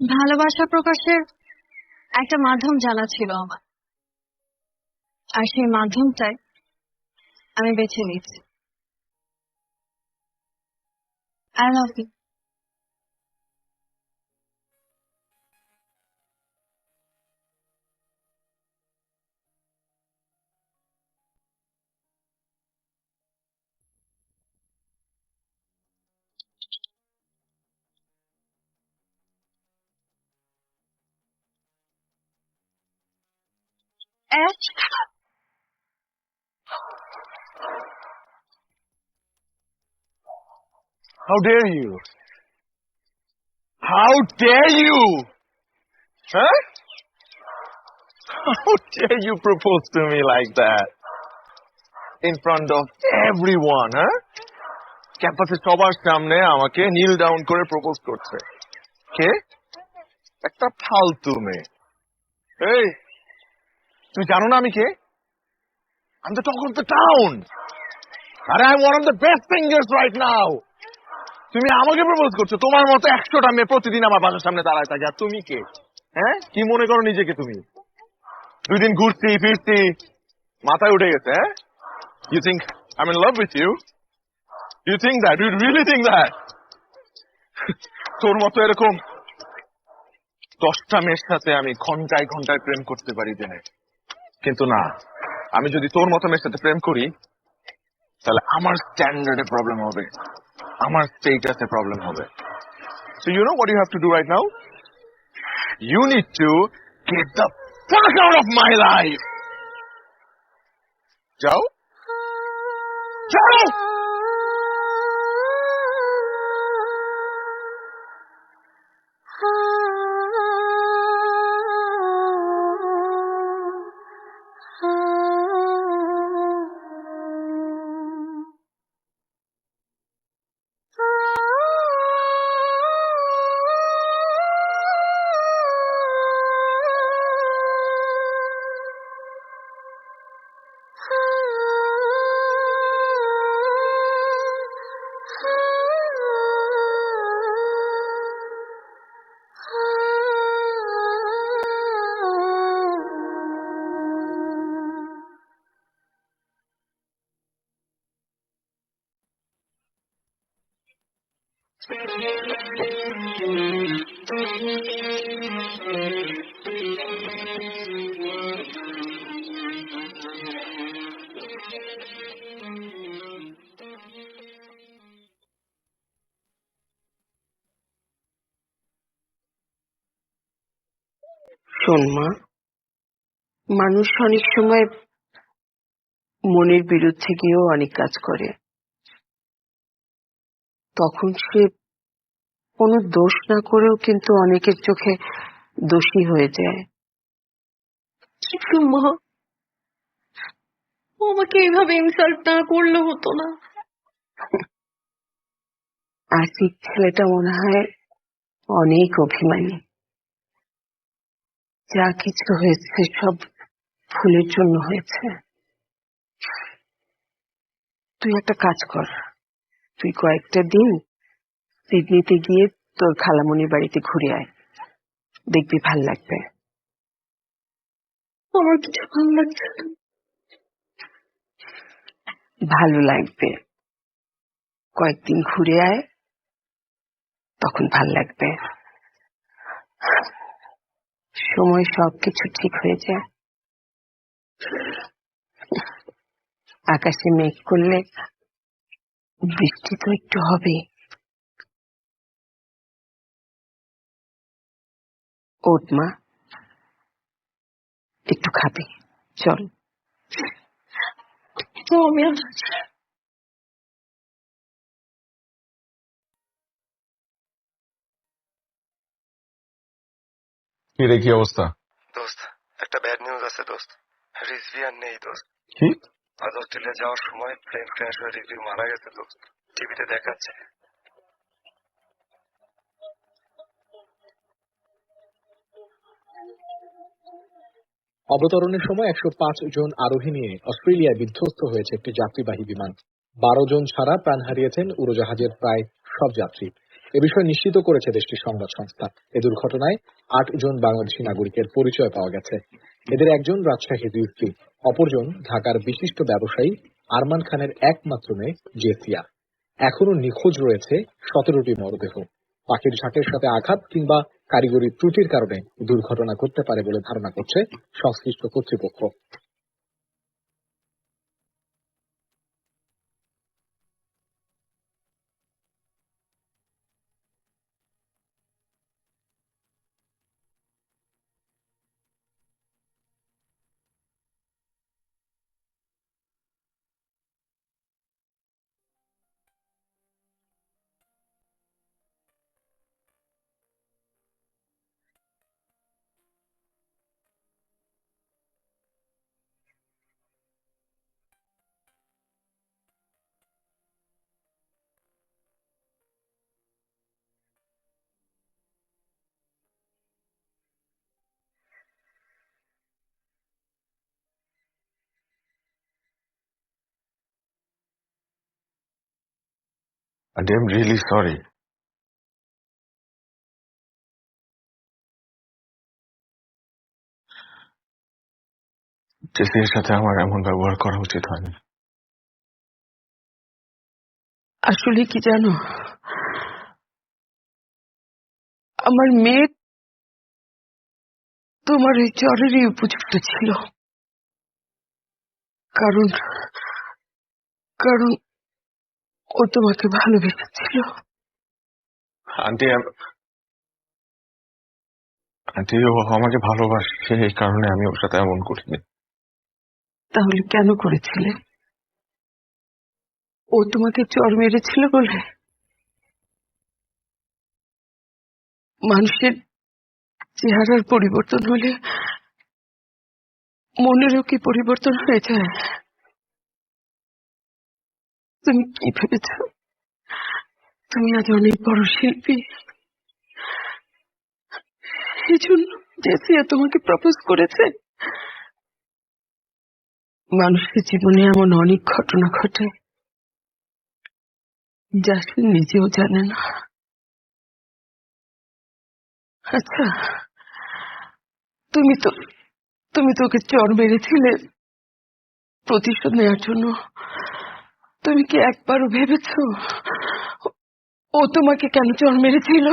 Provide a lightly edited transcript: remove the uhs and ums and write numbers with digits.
ভালোবাসা প্রকাশের একটা মাধ্যম জানা ছিল আমার, আর সেই মাধ্যমটাই আমি বেছে নিয়েছি। I love you. How dare you? How dare you? Huh? How dare you propose to me like that? In front of everyone, huh? ক্যাম্পাসে সবার সামনে আমাকে নীল ডাউন করে প্রপোজ করছে। কে? একটা ফালতু মেয়ে। এই, তুমি জানো না আমি কে? I'm the talk of the town. R I'm one of the best singers right now. তুমি আমাকে প্রপোজ করছো, তোমার মতো 100টা মেয়ে প্রতিদিন আমার বাসার সামনে দাঁড়ায় থাকে, আর তুমি কে? হ্যাঁ, কি মনে করো নিজেকে তুমি? 2 দিন ঘুরছি ফিরছি, মাথায় উঠে গেছে। হ্যাঁ, you think I'm in love with you? You think that? You really think that? তোর মতো এরকম 10টা মেয়ের সাথে আমি ঘন্টায় ঘন্টায় প্রেম করতে পারি দিনে, কিন্তু না, আমি যদি তোর মতো মেয়ের সাথে প্রেম করি তাহলে আমার স্ট্যান্ডার্ডে প্রবলেম হবে, আমার স্টেটাসে প্রবলেম হবে। So you know what you have to do right now? You need to get the fuck out of my life. যাও, যাও। শোন মা, মানুষ অনেক সময় মনের বিরুদ্ধে গিয়েও অনেক কাজ করে, তখন সে কোনো দোষ না করেও কিন্তু অনেকের চোখে দোষী হয়ে যায়। কিন্তু মা, ও আমাকে এইভাবে ইনসাল্ট না করলে হতো না। আসিফ ছেলেটা মনে হয় অনেক অভিমানী, যা কিছু হয়েছে সব ভুলের জন্য হয়েছে। তুই একটা কাজ কর, তুই কয়েকটা দিন সিডনিতে গিয়ে তোর খালামণির বাড়িতে ঘুরে আয়, দেখবি ভাল লাগবে। আমার কিছু ভালো লাগছে না। ভালো লাগবে, কয়েকদিন ঘুরে আয়, তখন ভাল লাগবে। সময় সবকিছু ঠিক হয়ে যায়। আকাশে মেঘ করলে বৃষ্টি তো একটু হবে। ওঠ মা, একটু খাবে, চল। তো আমি আসছি। কি রে, কি অবস্থা? দোস্ত, একটা ব্যাড নিউজ আছে দোস্ত। রিজভিয়ান নেই দোস্ত। কি? আজ অস্ট্রেলিয়া যাওয়ার সময় প্লেন ক্র্যাশ হয়ে রিজভি মারা গেছে দোস্ত, টিভিতে দেখাচ্ছে। অবতরণের সময় 105 জন আরোহী নিয়ে অস্ট্রেলিয়ায় বিধ্বস্ত হয়েছে একটি যাত্রীবাহী বিমান। 12 জন ছাড়া প্রাণ হারিয়েছেন উড়োজাহাজের প্রায় সব যাত্রী। এ বিষয়ে নিশ্চিত করেছে দেশটির সংবাদ সংস্থা। এ দুর্ঘটনায় 8 জন বাংলাদেশি নাগরিকের পরিচয় পাওয়া গেছে। এদের একজন রাজশাহীর ইউপি, অপরজন ঢাকার বিশিষ্ট ব্যবসায়ী আরমান খানের একমাত্র মেয়ে জেসিয়া। এখনো নিখোঁজ রয়েছে 17টি মরদেহ। পাখির ঝাঁকের সাথে আঘাত কিংবা কারিগরি ত্রুটির কারণে দুর্ঘটনা ঘটতে পারে বলে ধারণা করছে সংশ্লিষ্ট কর্তৃপক্ষ। And I'm really sorry. জেসির সাথে আমার এমন ব্যবহার করা উচিত হয়নি। আসলে কি জানো, আমার মেয়ে তোমার এই চরেরই উপযুক্ত ছিল। কারণ কারণ ও তোমাকে ভালোবেসেছিল। আন্টি আন্টি ও আমাকে ভালোবাসে, এই কারণে আমি ওর সাথে এমন করিনি। তাহলে কেন করেছিলে? ও তোমাকে চর মেরেছিল বলে? মানুষের চেহারার পরিবর্তন হলে মনেরও কি পরিবর্তন হয়ে যায়? তুমি কি ভেবেছ তুমি আজ অনেক বড় শিল্পী, এই জন্য জেসিয়া তোমাকে প্রপোজ করেছে? মানুষের জীবনে এমন অনেক ঘটনা ঘটে যা সে নিজেও জানে না। আচ্ছা, তুমি তোকে চর মেরেছিলে প্রতিশোধ নেওয়ার জন্য। তুমি কি একবারও ভেবেছ ও তোমাকে কেন চর মেরেছিল?